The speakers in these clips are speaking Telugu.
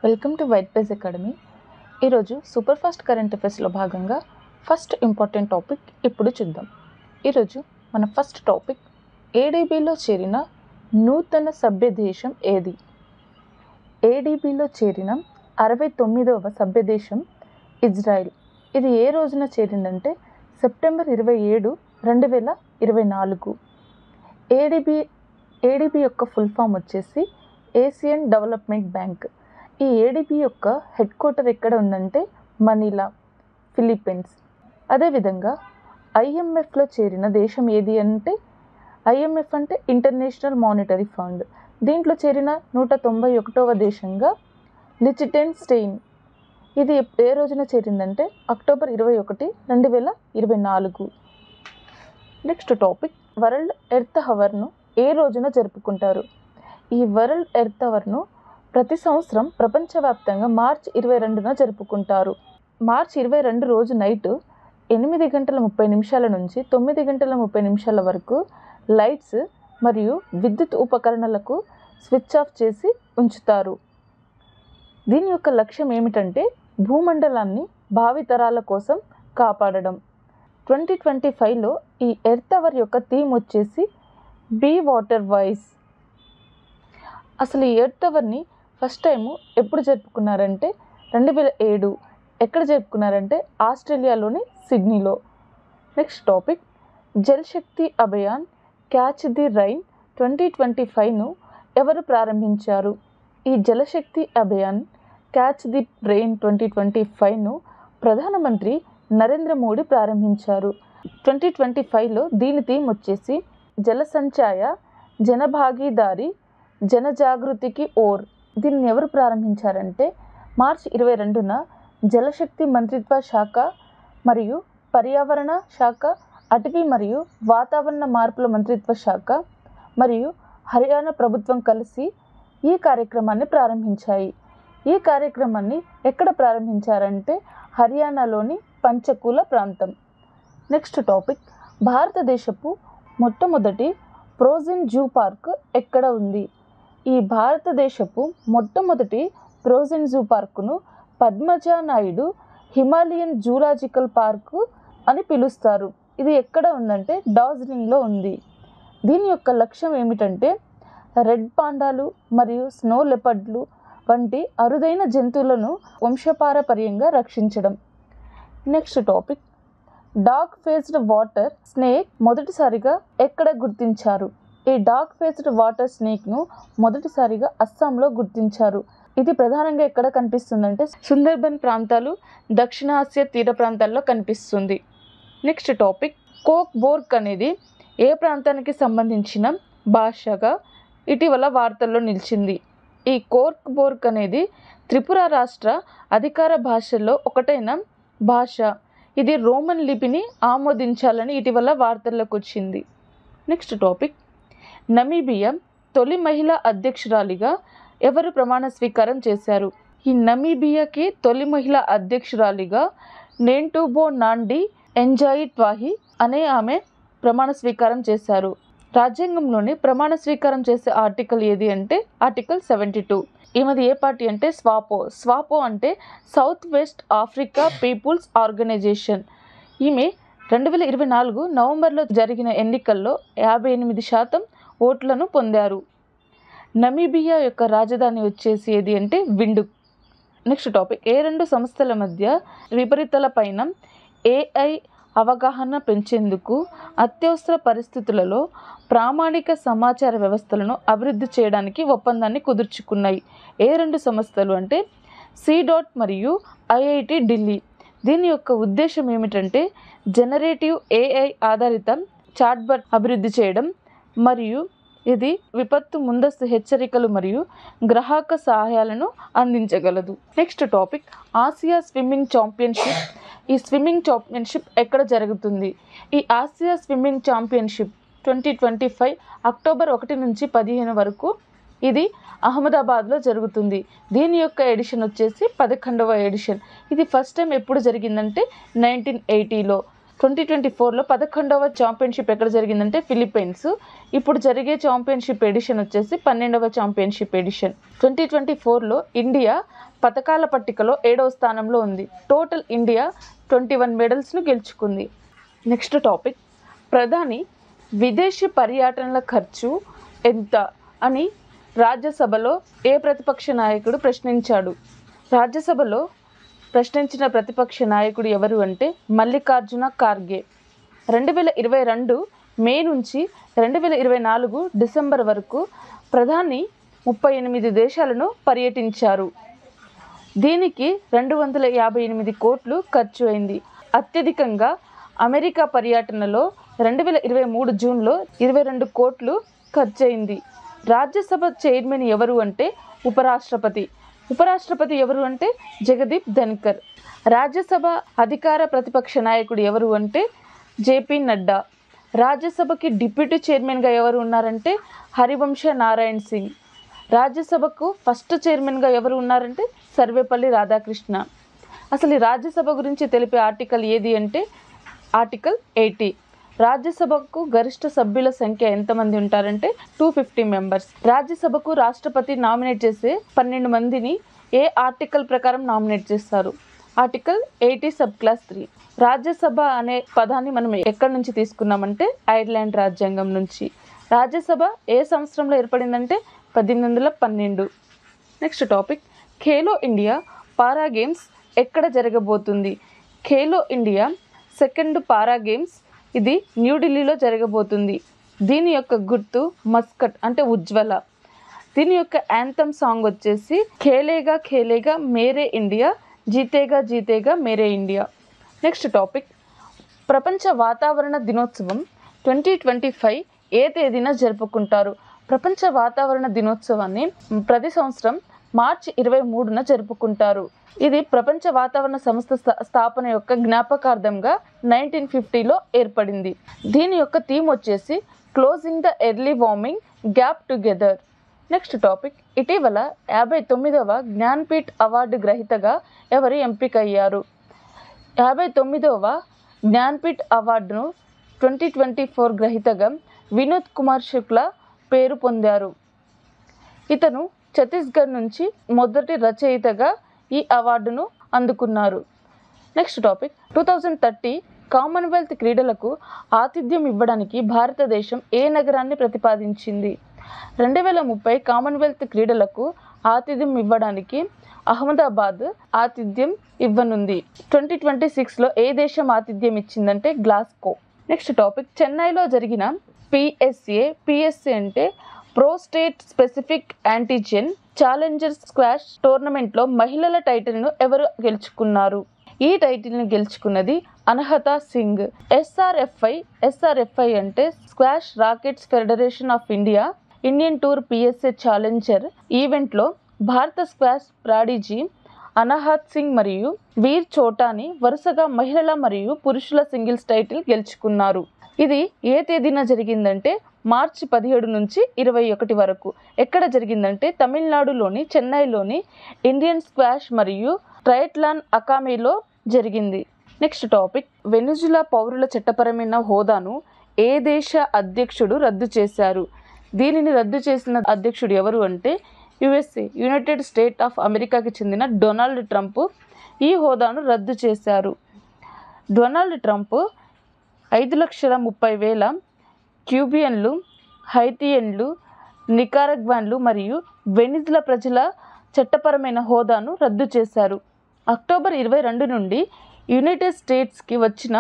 Welcome to white page academy. ఈరోజు సూపర్ ఫాస్ట్ కరెంట్ అఫైర్స్లో భాగంగా ఫస్ట్ ఇంపార్టెంట్ టాపిక్ ఇప్పుడు చూద్దాం. ఈరోజు మన ఫస్ట్ టాపిక్, ఏడీబీలో చేరిన నూతన సభ్య దేశం ఏది? ఏడీబీలో చేరిన 69వ సభ్య దేశం ఇజ్రాయిల్. ఇది ఏ రోజున చేరిందంటే సెప్టెంబర్ 27, 2024. ఏడీబీ యొక్క ఫుల్ ఫామ్ వచ్చేసి ఏసియన్ డెవలప్మెంట్ బ్యాంక్. ఈ ఏడీబీ యొక్క హెడ్ క్వార్టర్ ఎక్కడ ఉందంటే మనీలా, ఫిలిప్పీన్స్. అదేవిధంగా ఐఎంఎఫ్లో చేరిన దేశం ఏది అంటే, ఐఎంఎఫ్ అంటే ఇంటర్నేషనల్ మానిటరీ ఫండ్. దీంట్లో చేరిన 191వ దేశంగా లిచెటెన్స్టైన్. ఇది ఏ రోజున చేరిందంటే October 21, 2024. Next topic, world earth అవర్ను ఏ రోజున జరుపుకుంటారు? ఈ వరల్డ్ ఎర్త్ అవర్ను ప్రతి సంవత్సరం ప్రపంచవ్యాప్తంగా మార్చి 22న జరుపుకుంటారు. మార్చి 22 రోజు నైట్ 8:30 నుంచి 9:30 వరకు లైట్స్ మరియు విద్యుత్ ఉపకరణలకు స్విచ్ ఆఫ్ చేసి ఉంచుతారు. దీని యొక్క లక్ష్యం ఏమిటంటే భూమండలాన్ని భావితరాల కోసం కాపాడడం. 2025లో ఈ ఎర్త్ అవర్ యొక్క థీమ్ వచ్చేసి బీ వాటర్ వైస్. అసలు ఈ ఎర్త్ అవర్ని ఫస్ట్ టైము ఎప్పుడు జరుపుకున్నారంటే 2007. ఎక్కడ జరుపుకున్నారంటే ఆస్ట్రేలియాలోని సిడ్నీలో. Next topic, Jal Shakti Abhiyan catch the rain 2025ను ఎవరు ప్రారంభించారు? ఈ Jal Shakti Abhiyan catch the rain 2025ను ప్రధానమంత్రి నరేంద్ర మోడీ ప్రారంభించారు. 2025లో దీని థీమ్ వచ్చేసి జల సంచయ, జనభాగీదారి, జనజాగృతికి ఓర్. దీన్ని ఎవరు ప్రారంభించారంటే మార్చి 22న జలశక్తి మంత్రిత్వ శాఖ మరియు పర్యావరణ శాఖ, అటవీ మరియు వాతావరణ మార్పుల మంత్రిత్వ శాఖ మరియు హర్యానా ప్రభుత్వం కలిసి ఈ కార్యక్రమాన్ని ప్రారంభించాయి. ఈ కార్యక్రమాన్ని ఎక్కడ ప్రారంభించారంటే హర్యానాలోని పంచకూల ప్రాంతం. నెక్స్ట్ టాపిక్, భారతదేశపు మొట్టమొదటి ఫ్రోజన్ జూ పార్క్ ఎక్కడ ఉంది? ఈ భారతదేశపు మొట్టమొదటి ఫ్రోజన్ జూ పార్కును Padmaja Naidu Himalayan zoological park అని పిలుస్తారు. ఇది ఎక్కడ ఉందంటే డార్జిలింగ్లో ఉంది. దీని యొక్క లక్ష్యం ఏమిటంటే రెడ్ పాండాలు మరియు స్నో లెపర్డ్లు వంటి అరుదైన జంతువులను వంశపారపర్యంగా రక్షించడం. Next topic, dog faced water snake మొదటిసారిగా ఎక్కడ గుర్తించారు? ఈ డాగ్ ఫేస్డ్ వాటర్ స్నేక్ను మొదటిసారిగా అస్సాంలో గుర్తించారు. ఇది ప్రధానంగా ఎక్కడ కనిపిస్తుందంటే సుందర్బన్ ప్రాంతాలు, దక్షిణాసియా తీర ప్రాంతాల్లో కనిపిస్తుంది. నెక్స్ట్ టాపిక్, కోక్ బోర్క్ అనేది ఏ ప్రాంతానికి సంబంధించిన భాషగా ఇటీవల వార్తల్లో నిలిచింది? ఈ కోక్ బోర్క్ అనేది త్రిపుర రాష్ట్ర అధికార భాషల్లో ఒకటైన భాష. ఇది రోమన్ లిపిని ఆమోదించాలని ఇటీవల వార్తల్లోకి వచ్చింది. నెక్స్ట్ టాపిక్, నమీబియా తొలి మహిళా అధ్యక్షురాలిగా ఎవరు ప్రమాణ స్వీకారం చేశారు? ఈ నమీబియాకి తొలి మహిళా అధ్యక్షురాలిగా నెంటూబో నాండి ఎంజాయి ట్వాహి అనే ఆమె ప్రమాణ స్వీకారం చేశారు. రాజ్యాంగంలోని ప్రమాణ స్వీకారం చేసే ఆర్టికల్ ఏది అంటే ఆర్టికల్ 72. ఈమెది ఏ పార్టీ అంటే స్వాపో అంటే South West Africa People's Organisation. ఈమె 2024 నవంబర్లో జరిగిన ఎన్నికల్లో 58% ఓట్లను పొందారు. నమీబియా యొక్క రాజధాని వచ్చేసి ఏది అంటే విండుక్. నెక్స్ట్ టాపిక్, ఏ రెండు సంస్థల మధ్య విపరీతాలపైన ఏఐ అవగాహన పెంచేందుకు అత్యవసర పరిస్థితులలో ప్రామాణిక సమాచార వ్యవస్థలను అభివృద్ధి చేయడానికి ఒప్పందాన్ని కుదుర్చుకున్నాయి? ఏ రెండు సంస్థలు అంటే సిడాట్ మరియు ఐఐటి ఢిల్లీ. దీని యొక్క ఉద్దేశం ఏమిటంటే జనరేటివ్ ఏఐ ఆధారిత చాట్బాట్ అభివృద్ధి చేయడం మరియు ఇది విపత్తు ముందస్తు హెచ్చరికలు మరియు గ్రాహక సహాయాలను అందించగలదు. Next topic, Asia swimming championship. ఈ స్విమ్మింగ్ ఛాంపియన్షిప్ ఎక్కడ జరుగుతుంది? ఈ ఆసియా స్విమ్మింగ్ ఛాంపియన్షిప్ 2025 అక్టోబర్ 1 నుంచి 15 వరకు ఇది అహ్మదాబాద్లో జరుగుతుంది. దీని యొక్క ఎడిషన్ వచ్చేసి 11వ ఎడిషన్. ఇది ఫస్ట్ టైం ఎప్పుడు జరిగిందంటే 1980లో. 2024లో 11వ ఛాంపియన్షిప్ ఎక్కడ జరిగిందంటే ఫిలిప్పైన్స్. ఇప్పుడు జరిగే ఛాంపియన్షిప్ ఎడిషన్ వచ్చేసి 12వ ఛాంపియన్షిప్ ఎడిషన్. 2024లో ఇండియా పథకాల పట్టికలో 7వ స్థానంలో ఉంది. టోటల్ ఇండియా 21 మెడల్స్ను గెలుచుకుంది. నెక్స్ట్ టాపిక్, ప్రధాని విదేశీ పర్యటనల ఖర్చు ఎంత అని రాజ్యసభలో ఏ ప్రతిపక్ష నాయకుడు ప్రశ్నించాడు? రాజ్యసభలో ప్రశ్నించిన ప్రతిపక్ష నాయకుడు ఎవరు అంటే మల్లికార్జున ఖార్గే. 2022 మే నుంచి 2024 డిసెంబర్ వరకు ప్రధాని 38 దేశాలను పర్యటించారు. దీనికి 258 కోట్లు ఖర్చు అయింది. అత్యధికంగా అమెరికా పర్యటనలో 2023 జూన్లో 22 కోట్లు ఖర్చు అయింది. రాజ్యసభ చైర్మన్ ఎవరు అంటే ఉపరాష్ట్రపతి ఎవరు అంటే జగదీప్ ధన్కర్. రాజ్యసభ అధికార ప్రతిపక్ష నాయకుడు ఎవరు అంటే జేపీ నడ్డా. రాజ్యసభకి డిప్యూటీ చైర్మన్గా ఎవరు ఉన్నారంటే హరివంశ నారాయణ్ సింగ్. రాజ్యసభకు ఫస్ట్ చైర్మన్గా ఎవరు ఉన్నారంటే సర్వేపల్లి రాధాకృష్ణ. అసలు ఈ రాజ్యసభ గురించి తెలిపే ఆర్టికల్ ఏది అంటే ఆర్టికల్ 80. రాజ్యసభకు గరిష్ట సభ్యుల సంఖ్య ఎంతమంది ఉంటారంటే 250 మెంబర్స్. రాజ్యసభకు రాష్ట్రపతి నామినేట్ చేసే 12 మందిని ఏ ఆర్టికల్ ప్రకారం నామినేట్ చేస్తారు? Article 80 sub class 3. రాజ్యసభ అనే పదాన్ని మనం ఎక్కడి నుంచి తీసుకున్నామంటే ఐర్లాండ్ రాజ్యాంగం నుంచి. రాజ్యసభ ఏ సంవత్సరంలో ఏర్పడిందంటే 1812. నెక్స్ట్ టాపిక్, ఖేలో ఇండియా పారా గేమ్స్ ఎక్కడ జరగబోతుంది? ఖేలో ఇండియా సెకండ్ పారా గేమ్స్ ఇది న్యూఢిల్లీలో జరగబోతుంది. దీని యొక్క గుర్తు మస్కట్ అంటే ఉజ్వల. దీని యొక్క యాంథమ్ సాంగ్ వచ్చేసి ఖేలేగా ఖేలేగా మేరే ఇండియా, జీతేగా జీతేగా మేరే ఇండియా. నెక్స్ట్ టాపిక్, ప్రపంచ వాతావరణ దినోత్సవం 2025 ఏ తేదీన జరుపుకుంటారు? ప్రపంచ వాతావరణ దినోత్సవాన్ని ప్రతి సంవత్సరం మార్చి 23న జరుపుకుంటారు. ఇది ప్రపంచ వాతావరణ సంస్థ స్థాపన యొక్క జ్ఞాపకార్థంగా 1950లో ఏర్పడింది. దీని యొక్క థీమ్ వచ్చేసి closing the early warming gap together. Next topic, ఇటీవల 59వ జ్ఞాన్పీఠ్ అవార్డు గ్రహీతగా ఎవరు ఎంపికయ్యారు? 59వ జ్ఞాన్పీఠ్ అవార్డును 2024 గ్రహీతగా వినోద్ కుమార్ శుక్లా పేరు పొందారు. ఇతను ఛత్తీస్గఢ్ నుంచి మొదటి రచయితగా ఈ అవార్డును అందుకున్నారు. నెక్స్ట్ టాపిక్, 2030 కామన్వెల్త్ క్రీడలకు ఆతిథ్యం ఇవ్వడానికి భారతదేశం ఏ నగరాన్ని ప్రతిపాదించింది? 2030 కామన్వెల్త్ క్రీడలకు ఆతిథ్యం ఇవ్వడానికి అహ్మదాబాద్ ఆతిథ్యం ఇవ్వనుంది. 2026లో ఏ దేశం ఆతిథ్యం ఇచ్చిందంటే గ్లాస్గో. నెక్స్ట్ టాపిక్, చెన్నైలో జరిగిన పిఎస్ఏ అంటే prostate specific antigen challenger squash టోర్నమెంట్లో మహిళల టైటిల్ను ఎవరు గెలుచుకున్నారు? ఈ టైటిల్ని గెలుచుకున్నది అనహత సింగ్. ఎస్ఆర్ఎఫ్ఐ అంటే squash rackets federation of Indian tour PSA challenger ఈవెంట్లో భారత స్క్వాష్ ప్రాడిజీ అనహత్ సింగ్ మరియు వీర్ చోటాని వరుసగా మహిళల మరియు పురుషుల సింగిల్స్ టైటిల్ గెలుచుకున్నారు. ఇది ఏ తేదీన జరిగిందంటే మార్చి 17 నుంచి 21 వరకు. ఎక్కడ జరిగిందంటే తమిళనాడులోని చెన్నైలోని ఇండియన్ స్క్వాష్ మరియు ట్రయట్లాన్ అకాడమీలో జరిగింది. నెక్స్ట్ టాపిక్, వెనిజులా పౌరుల చట్టపరమైన హోదాను ఏ దేశ అధ్యక్షుడు రద్దు చేశారు? దీనిని రద్దు చేసిన అధ్యక్షుడు ఎవరు అంటే యునైటెడ్ స్టేట్ ఆఫ్ అమెరికాకి చెందిన డొనాల్డ్ ట్రంప్ ఈ హోదాను రద్దు చేశారు. డొనాల్డ్ ట్రంప్ 5,30,000 క్యూబియన్లు, హైతియన్లు, నికారగ్వాన్లు మరియు వెనిజులా ప్రజల చట్టపరమైన హోదాను రద్దు చేశారు. అక్టోబర్ 22 నుండి యునైటెడ్ స్టేట్స్కి వచ్చిన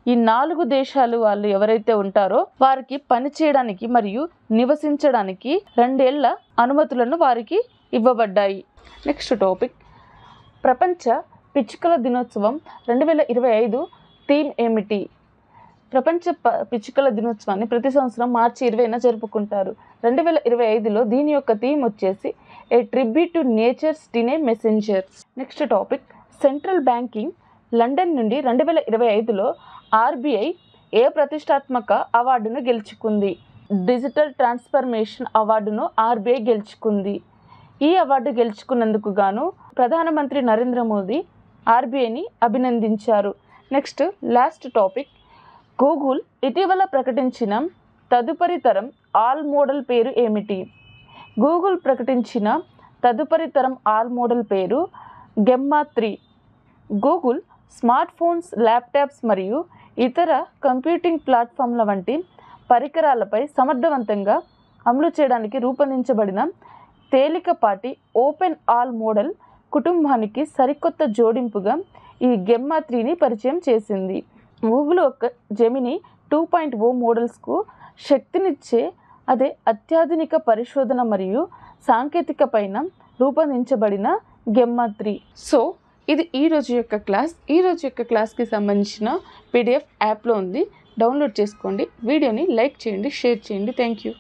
ఈ 4 దేశాలు వాళ్ళు ఎవరైతే ఉంటారో వారికి పనిచేయడానికి మరియు నివసించడానికి 2 ఏళ్ల అనుమతులను వారికి ఇవ్వబడ్డాయి. నెక్స్ట్ టాపిక్, ప్రపంచ పిచ్చుకల దినోత్సవం 2025 థీమ్ ఏమిటి? ప్రపంచ పిచ్చుకల దినోత్సవాన్ని ప్రతి సంవత్సరం మార్చి 20న జరుపుకుంటారు. 2025లో దీని యొక్క థీమ్ వచ్చేసి a tribute to nature's tiny messenger. Next topic, central banking London నుండి 2025లో ఆర్బీఐ ఏ ప్రతిష్టాత్మక అవార్డును గెలుచుకుంది? డిజిటల్ ట్రాన్స్ఫర్మేషన్ అవార్డును ఆర్బీఐ గెలుచుకుంది. ఈ అవార్డు గెలుచుకున్నందుకు గాను ప్రధానమంత్రి నరేంద్ర మోదీ ఆర్బీఐని అభినందించారు. నెక్స్ట్ లాస్ట్ టాపిక్, గూగుల్ ఇటీవల ప్రకటించిన తదుపరి తరం ఆల్ మోడల్ పేరు ఏమిటి? గూగుల్ ప్రకటించిన తదుపరి తరం ఆల్ మోడల్ పేరు గెమ్మా 3. గూగుల్ స్మార్ట్ ఫోన్స్, ల్యాప్టాప్స్ మరియు ఇతర కంప్యూటింగ్ ప్లాట్ఫామ్ల వంటి పరికరాలపై సమర్థవంతంగా అమలు చేయడానికి రూపొందించబడిన తేలికపాటి ఓపెన్ ఆల్ మోడల్ కుటుంబానికి సరికొత్త జోడింపుగా ఈ గెమ్మా 3ని పరిచయం చేసింది. గూగుల్ యొక్క జెమినీ 2.0 మోడల్స్కు శక్తినిచ్చే అదే అత్యాధునిక పరిశోధన మరియు సాంకేతిక పైన రూపొందించబడిన గెమ్మా 3. సో ఇది ఈరోజు యొక్క క్లాస్. ఈరోజు యొక్క క్లాస్కి సంబంధించిన PDF యాప్లో ఉంది, డౌన్లోడ్ చేసుకోండి. వీడియోని లైక్ చేయండి, షేర్ చేయండి. Thank you.